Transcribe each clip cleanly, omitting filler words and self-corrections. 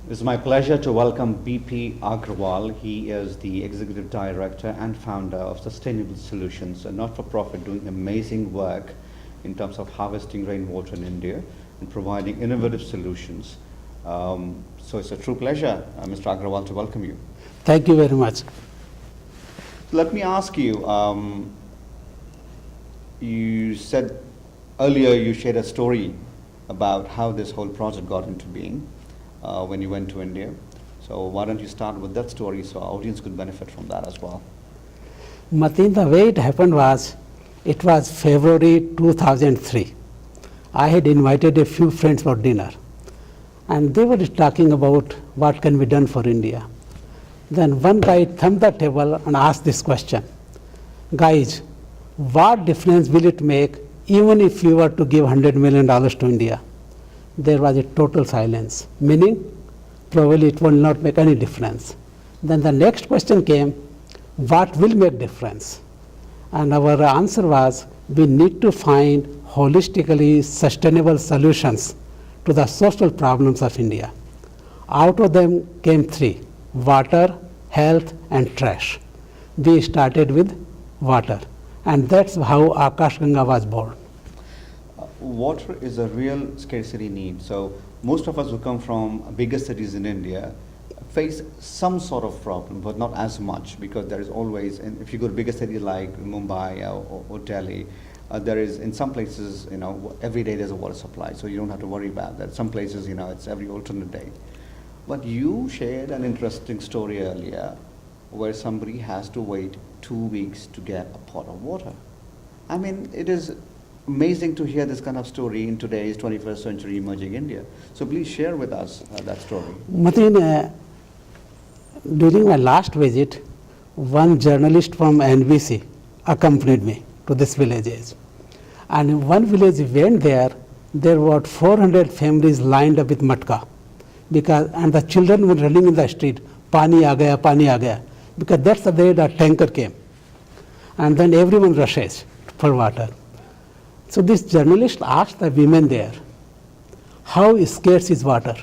It's my pleasure to welcome BP Agrawal. He is the Executive Director and Founder of Sustainable Solutions, a not-for-profit doing amazing work in terms of harvesting rainwater in India and providing innovative solutions. So it's a true pleasure, Mr. Agrawal, to welcome you. Thank you very much. Let me ask you, you said earlier you shared a story about how this whole project got into being when you went to India. So why don't you start with that story so our audience could benefit from that as well? Mateen, the way it happened was, it was February 2003. I had invited a few friends for dinner, and they were talking about what can be done for India. Then one guy thumped the table and asked this question: guys, what difference will it make even if we were to give $100 million to India? There was a total silence, meaning probably it will not make any difference. Then the next question came, what will make difference? And our answer was, we need to find holistically sustainable solutions to the social problems of India. Out of them came three: water, health, and trash. We started with water, and that's how Akash Ganga was born. Water is a real scarcity need. So most of us who come from bigger cities in India face some sort of problem, but not as much, because there is always, and if you go to bigger cities like Mumbai or Delhi, there is, in some places, every day there's a water supply, so you don't have to worry about that. Some places, it's every alternate day. But you shared an interesting story earlier where somebody has to wait 2 weeks to get a pot of water. I mean, it is amazing to hear this kind of story in today's 21st century emerging India. So please share with us that story. Mateen, during my last visit, one journalist from NBC accompanied me to this villages. And in one village we went there were 400 families lined up with matka, and the children were running in the street, pani aa gaya, because that's the day the tanker came. And then everyone rushes for water. So this journalist asked the women there, how scarce is water?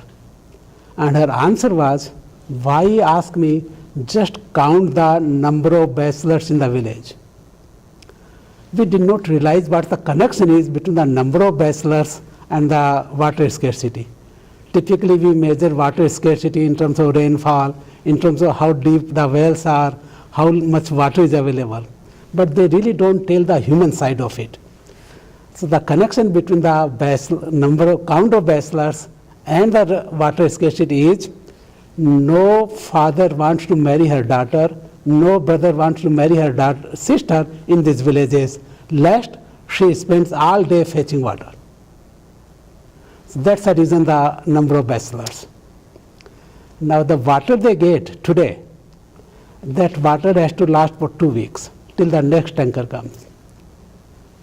And her answer was, why ask me, just count the number of bachelors in the village. We did not realize what the connection is between the number of bachelors and the water scarcity. Typically we measure water scarcity in terms of rainfall, in terms of how deep the wells are, how much water is available. But they really don't tell the human side of it. So the connection between the count of bachelors and the water scarcity is, no father wants to marry her daughter, no brother wants to marry her sister in these villages, lest she spends all day fetching water. So that's the reason the number of bachelors. Now the water they get today, that water has to last for 2 weeks till the next tanker comes.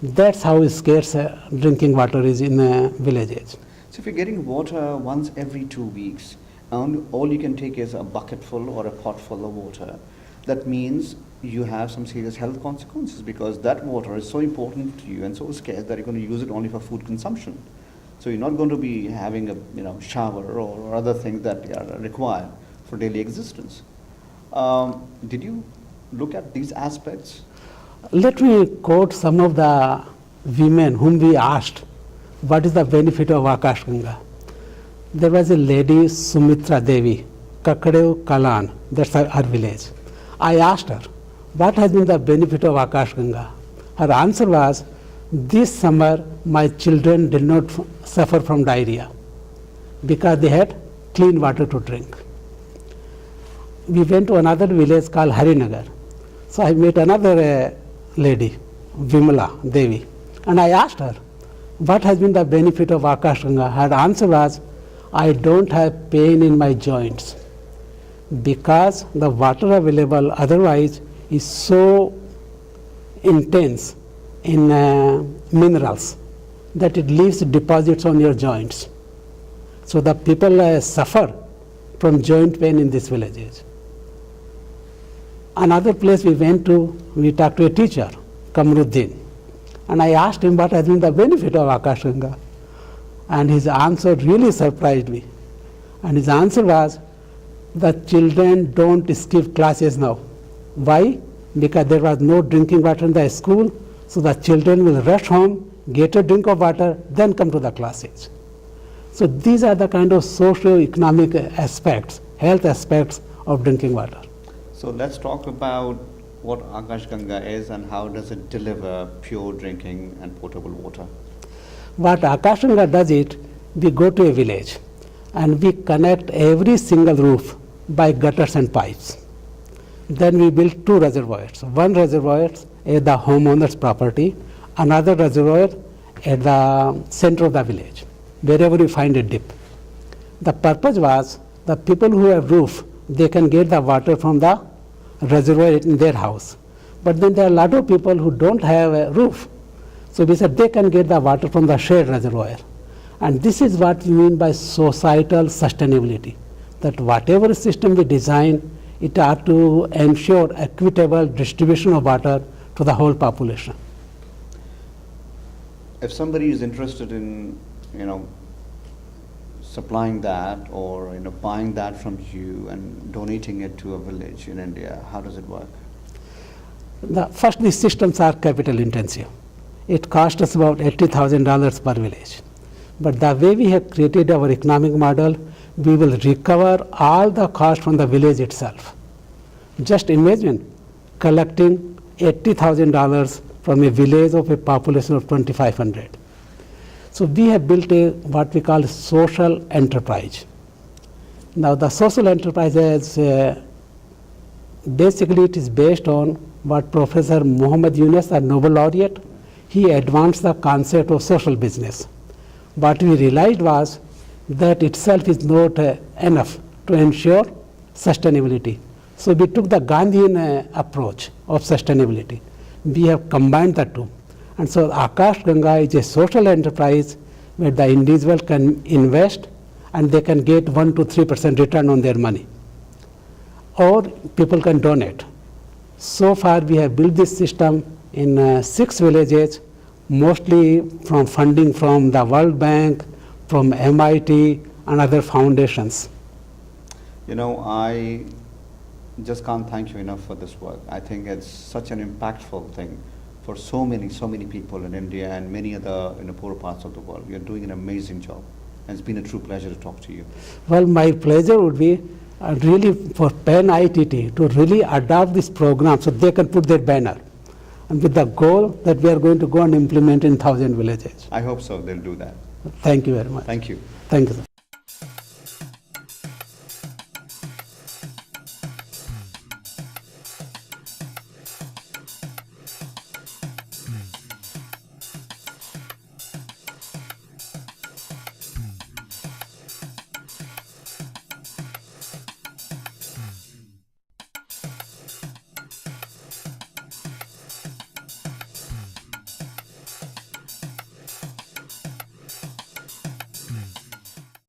That's how scarce drinking water is in villages. So if you're getting water once every 2 weeks, and all you can take is a bucketful or a pot full of water, that means you have some serious health consequences, because that water is so important to you and so scarce that you're going to use it only for food consumption. So you're not going to be having a shower or other things that are required for daily existence. Did you look at these aspects? Let me quote some of the women whom we asked, what is the benefit of Akash Ganga? There was a lady, Sumitra Devi, Kakadeu Kalan, that's her village. I asked her, what has been the benefit of Akash Ganga? Her answer was, this summer my children did not suffer from diarrhea because they had clean water to drink. We went to another village called Harinagar. So I met another lady, Vimala Devi, and I asked her, what has been the benefit of Akash Ganga? Her answer was, I don't have pain in my joints because the water available otherwise is so intense in minerals that it leaves deposits on your joints. So the people suffer from joint pain in these villages. Another place we went to, we talked to a teacher, Kamruddin, and I asked him what has been the benefit of Akash Ganga. And his answer really surprised me. And his answer was, the children don't skip classes now. Why? Because there was no drinking water in the school, so the children will rush home, get a drink of water, then come to the classes. So these are the kind of socio-economic aspects, health aspects of drinking water. So let's talk about what Akash Ganga is and how does it deliver pure drinking and potable water. What Akash Ganga does it, we go to a village and we connect every single roof by gutters and pipes. Then we build two reservoirs. One reservoir at the homeowner's property, another reservoir at the center of the village, wherever we find a dip. The purpose was the people who have roof, they can get the water from the reservoir in their house. But then there are a lot of people who don't have a roof. So we said they can get the water from the shared reservoir. And this is what we mean by societal sustainability, that whatever system we design, it ought to ensure equitable distribution of water to the whole population. If somebody is interested in, supplying that or buying that from you and donating it to a village in India, how does it work? First, these systems are capital intensive. It costs us about $80,000 per village. But the way we have created our economic model, we will recover all the cost from the village itself. Just imagine collecting $80,000 from a village of a population of 2,500. So we have built what we call social enterprise. Now the social enterprise is basically it is based on what Professor Muhammad Yunus, a Nobel laureate, he advanced the concept of social business. What we realized was that itself is not enough to ensure sustainability. So we took the Gandhian approach of sustainability. We have combined the two. And so Akash Ganga is a social enterprise where the individual can invest and they can get 1 to 3% return on their money. Or people can donate. So far we have built this system in 6 villages, mostly from funding from the World Bank, from MIT and other foundations. I just can't thank you enough for this work. I think it's such an impactful thing for so many people in India and many other poorer parts of the world. You're doing an amazing job. And it's been a true pleasure to talk to you. Well, my pleasure would be really for PanIIT to really adopt this program so they can put their banner. And with the goal that we are going to go and implement in 1,000 villages. I hope so, they'll do that. Thank you very much. Thank you. Thank you, sir.